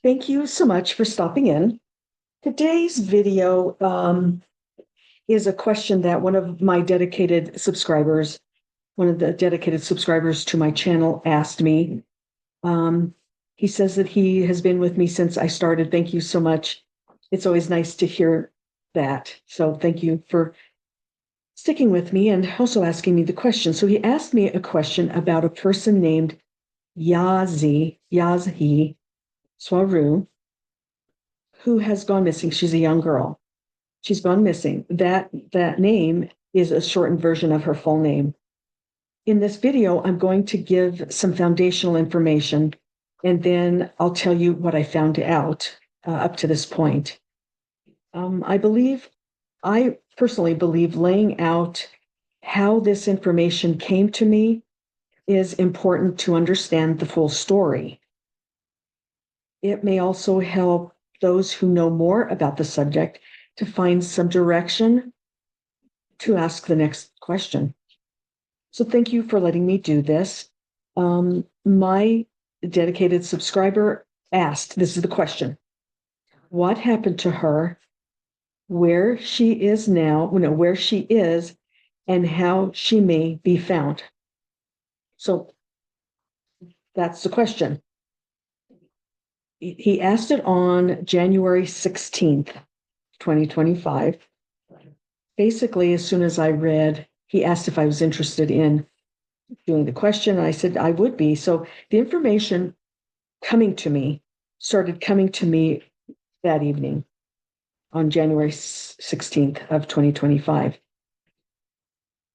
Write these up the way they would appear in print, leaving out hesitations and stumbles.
Thank you so much for stopping in. Today's video is a question that one of the dedicated subscribers to my channel asked me. Um, he says that he has been with me since I started. Thank you so much. It's always nice to hear that. So thank you for sticking with me and also asking me the question. So he asked me a question about a person named YAZHI Swaruu, who has gone missing. She's a young girl. She's gone missing. That name is a shortened version of her full name. In this video, I'm going to give some foundational information, and then I'll tell you what I found out up to this point. I personally believe laying out how this information came to me is important to understand the full story. It may also help those who know more about the subject to find some direction to ask the next question. So thank you for letting me do this. My dedicated subscriber asked, this is the question: what happened to her, where she is now, where she is, and how she may be found? So that's the question. He asked it on January 16th, 2025. Basically, as soon as I read, he asked if I was interested in doing the question, and I said I would be. So the information started coming to me that evening on January 16th of 2025.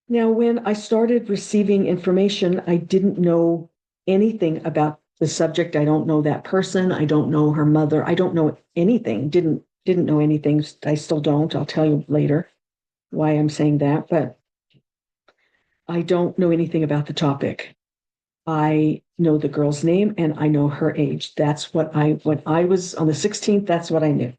Now, when I started receiving information, I didn't know anything about the subject. I don't know that person. I don't know her mother. I don't know anything. Didn't know anything. I still don't. I'll tell you later why I'm saying that, but I don't know anything about the topic. I know the girl's name and I know her age. That's when I was on the 16th, that's what I knew.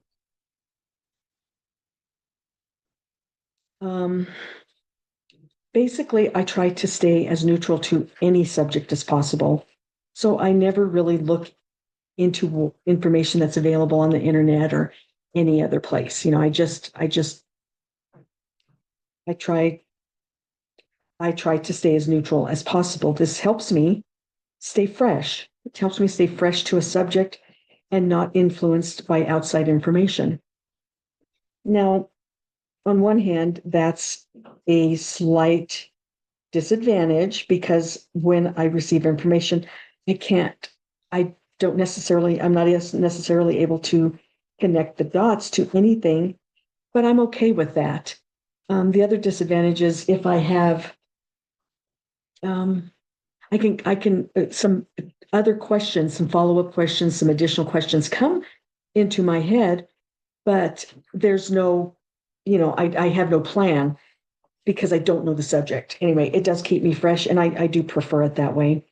Basically, I try to stay as neutral to any subject as possible. So I never really look into information that's available on the internet or any other place. I try to stay as neutral as possible. This helps me stay fresh. It helps me stay fresh to a subject and not influenced by outside information. Now, on one hand, that's a slight disadvantage because when I receive information, I don't necessarily, I'm not necessarily able to connect the dots to anything, but I'm okay with that. The other disadvantage is if I have, some other questions, some follow-up questions, some additional questions come into my head, but there's no, I have no plan because I don't know the subject. Anyway, it does keep me fresh, and I do prefer it that way.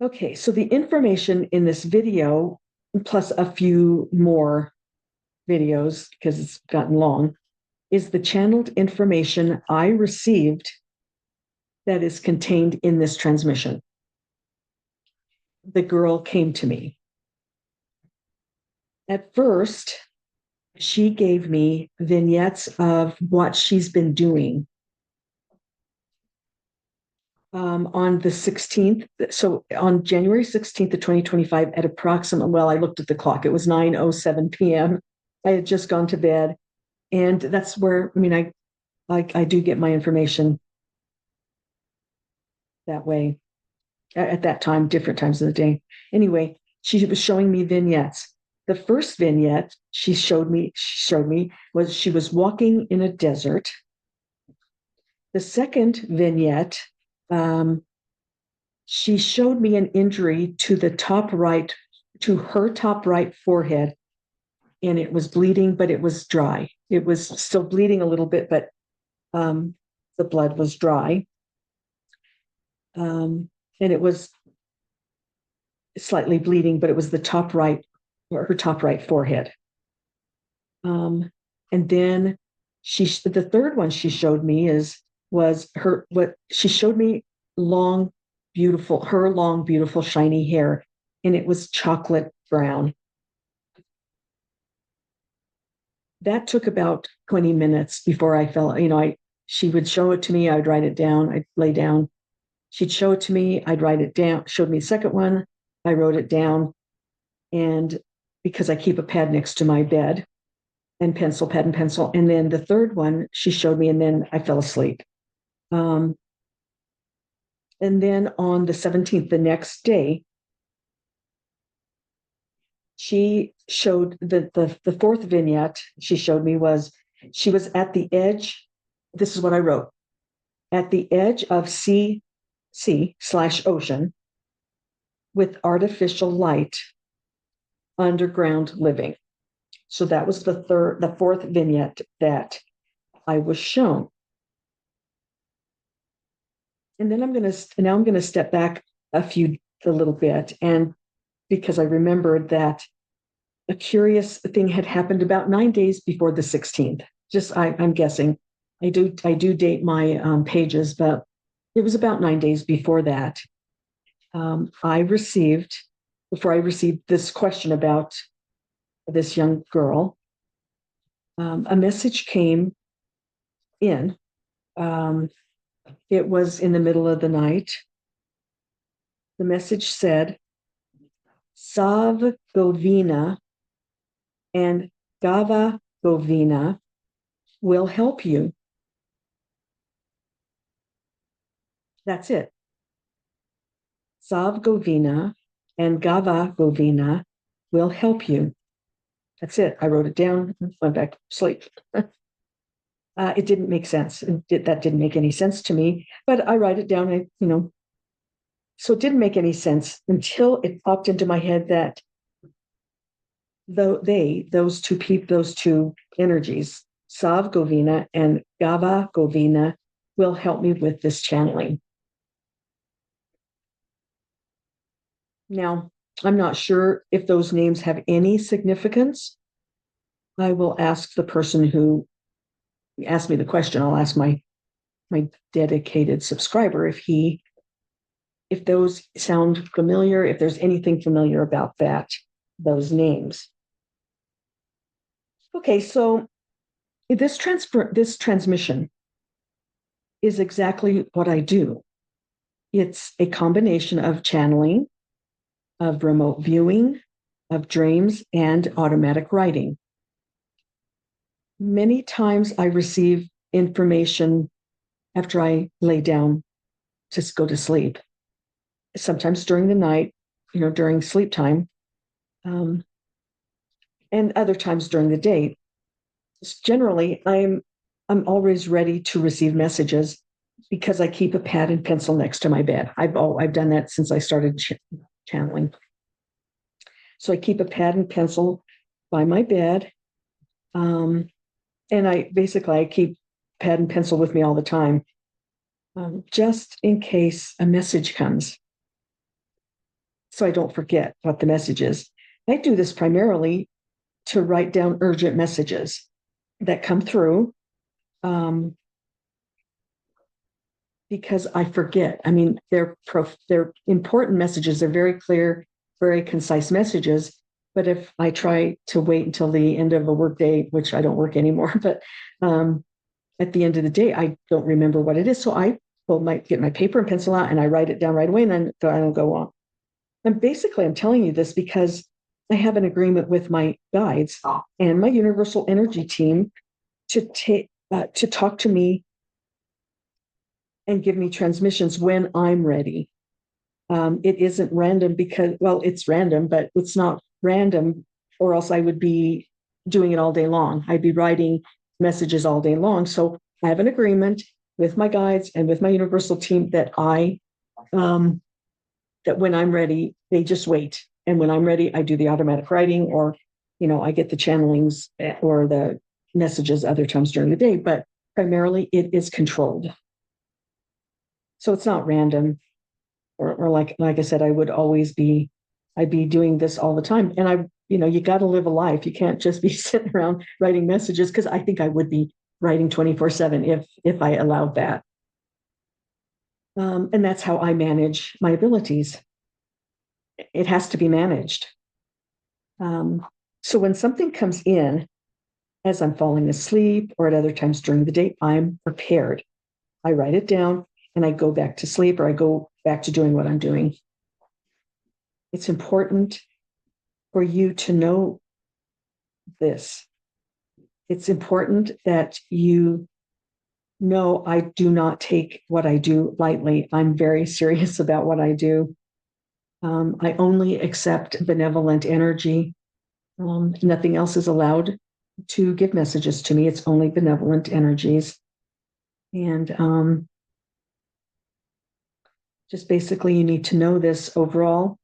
Okay, so the information in this video, plus a few more videos because it's gotten long, is the channeled information I received that is contained in this transmission. The girl came to me. At first, she gave me vignettes of what she's been doing. On the 16th, so on January 16th of 2025 at approximately, well, I looked at the clock, it was 9:07 p.m. I had just gone to bed, and that's where, I do get my information that way at that time, different times of the day. Anyway, she was showing me vignettes. The first vignette she showed me was she was walking in a desert. The second vignette, she showed me an injury to her top right forehead, and it was bleeding, but it was dry. It was still bleeding a little bit, but the blood was dry. And it was slightly bleeding, but it was her top right forehead. And then the third one she showed me what she showed me long, beautiful, her long, beautiful, shiny hair, and it was chocolate brown. That took about 20 minutes before I fell, she would show it to me, I'd write it down, I'd lay down. She'd show it to me, I'd write it down, showed me the second one, I wrote it down. And because I keep a pad next to my bed and pad and pencil. And then the third one she showed me, and then I fell asleep. And then on the 17th, the next day, she showed the fourth vignette she showed me was she was at the edge. This is what I wrote: at the edge of sea/ocean with artificial light, underground living. So that was the fourth vignette that I was shown. And then I'm going to step back a little bit, and because I remembered that a curious thing had happened about 9 days before the 16th. I'm guessing. I do date my pages, but it was about 9 days before that. Before I received this question about this young girl, a message came in. It was in the middle of the night. The message said, Sav Govina and Gava Govina will help you. That's it. Sav Govina and Gava Govina will help you. That's it. I wrote it down, went back to sleep. It didn't make sense. That didn't make any sense to me, but I write it down, so it didn't make any sense until it popped into my head that those two energies, Sav Govina and Gava Govina, will help me with this channeling. Now, I'm not sure if those names have any significance. I will ask the person who asked me the question. I'll ask my dedicated subscriber if those sound familiar, if there's anything familiar about those names. Okay, so this transmission is exactly what I do. It's a combination of channeling, of remote viewing, of dreams, and automatic writing. Many times I receive information after I lay down to go to sleep. Sometimes during the night, during sleep time, and other times during the day. Generally, I'm always ready to receive messages because I keep a pad and pencil next to my bed. I've done that since I started channeling. So I keep a pad and pencil by my bed, and I keep pad and pencil with me all the time, just in case a message comes, so I don't forget what the message is. I do this primarily to write down urgent messages that come through, because I forget. I mean, they're important messages. They're very clear, very concise messages. But if I try to wait until the end of a workday, which I don't work anymore, but at the end of the day, I don't remember what it is. So I might get my paper and pencil out and I write it down right away, and then I don't go on. And basically, I'm telling you this because I have an agreement with my guides and my universal energy team to talk to me and give me transmissions when I'm ready. It isn't random because, it's random, but it's not random, or else I would be doing it all day long. I'd be writing messages all day long. So I have an agreement with my guides and with my universal team that that when I'm ready, they just wait. And when I'm ready, I do the automatic writing, or, I get the channelings or the messages other times during the day, but primarily it is controlled. So it's not random, or like I said, I'd be doing this all the time. And you got to live a life. You can't just be sitting around writing messages, because I think I would be writing 24/7 if I allowed that. And that's how I manage my abilities. It has to be managed. So when something comes in as I'm falling asleep or at other times during the day, I'm prepared. I write it down and I go back to sleep, or I go back to doing what I'm doing. It's important for you to know this. It's important that you know I do not take what I do lightly. I'm very serious about what I do. I only accept benevolent energy. Nothing else is allowed to give messages to me. It's only benevolent energies. And just basically, you need to know this overall,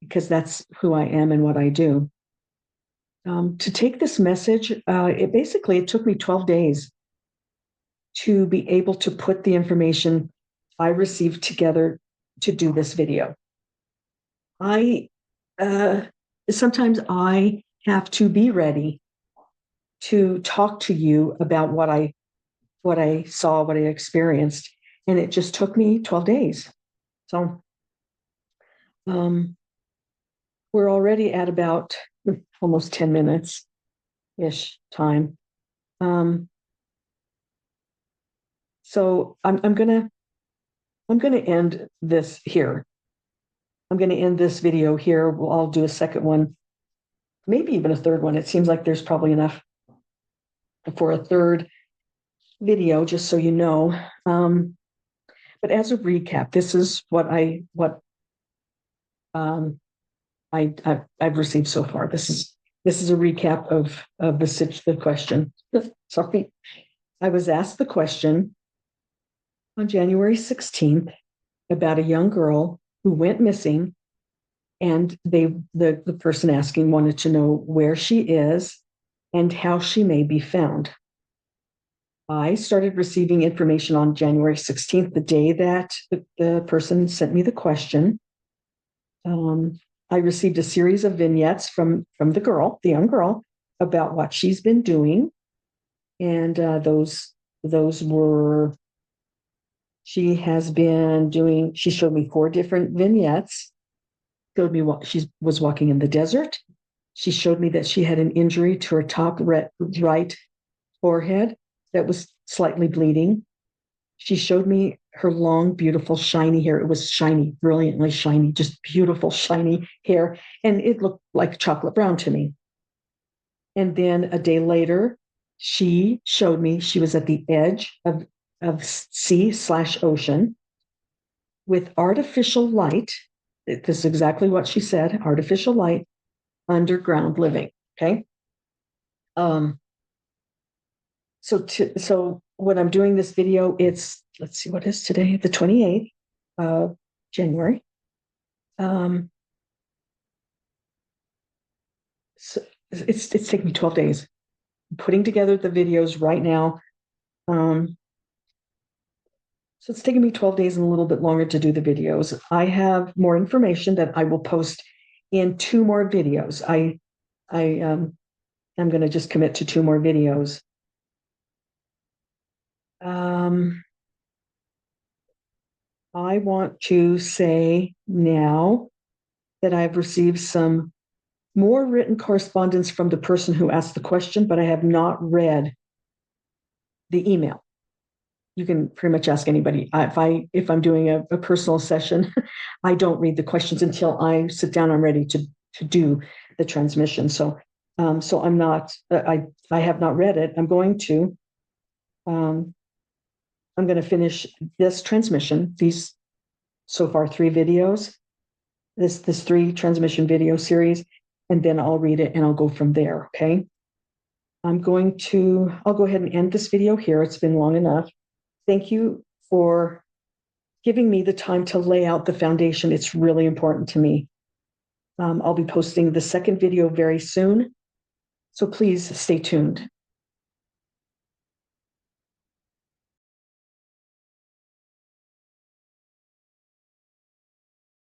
because that's who I am and what I do. To take this message, it took me 12 days to be able to put the information I received together to do this video. Sometimes I have to be ready to talk to you about what I saw, what I experienced, and it just took me 12 days. So we're already at about almost 10 minutes ish time. So I'm gonna end this here. I'm gonna end this video here. I'll do a second one, maybe even a third one. It seems like there's probably enough for a third video, just so you know. But as a recap, this is what I've received so far. This is a recap of the question. Sorry, I was asked the question on January 16th about a young girl who went missing, and the person asking wanted to know where she is and how she may be found. I started receiving information on January 16th, the day that the person sent me the question. I received a series of vignettes from the young girl, about what she's been doing. And those were, she showed me 4 different vignettes, showed me what she was walking in the desert. She showed me that she had an injury to her top right forehead that was slightly bleeding. She showed me her long, beautiful, shiny hair. It was shiny, brilliantly shiny, just beautiful, shiny hair. And it looked like chocolate brown to me. And then a day later, she showed me she was at the edge of sea/ocean with artificial light. This is exactly what she said, artificial light, underground living. Okay. So when I'm doing this video, let's see, what is today? The 28th of January. So it's taken me 12 days. I'm putting together the videos right now. So it's taken me 12 days and a little bit longer to do the videos. I have more information that I will post in 2 more videos. I'm going to just commit to 2 more videos. I want to say now that I've received some more written correspondence from the person who asked the question, but I have not read the email. You can pretty much ask anybody. If I'm doing a personal session, I don't read the questions until I sit down. I'm ready to do the transmission. So I'm not. I have not read it. I'm going to. I'm going to finish this transmission. These so far 3 videos. This 3 transmission video series, and then I'll read it and I'll go from there. Okay. I'll go ahead and end this video here. It's been long enough. Thank you for giving me the time to lay out the foundation. It's really important to me. I'll be posting the second video very soon, so please stay tuned.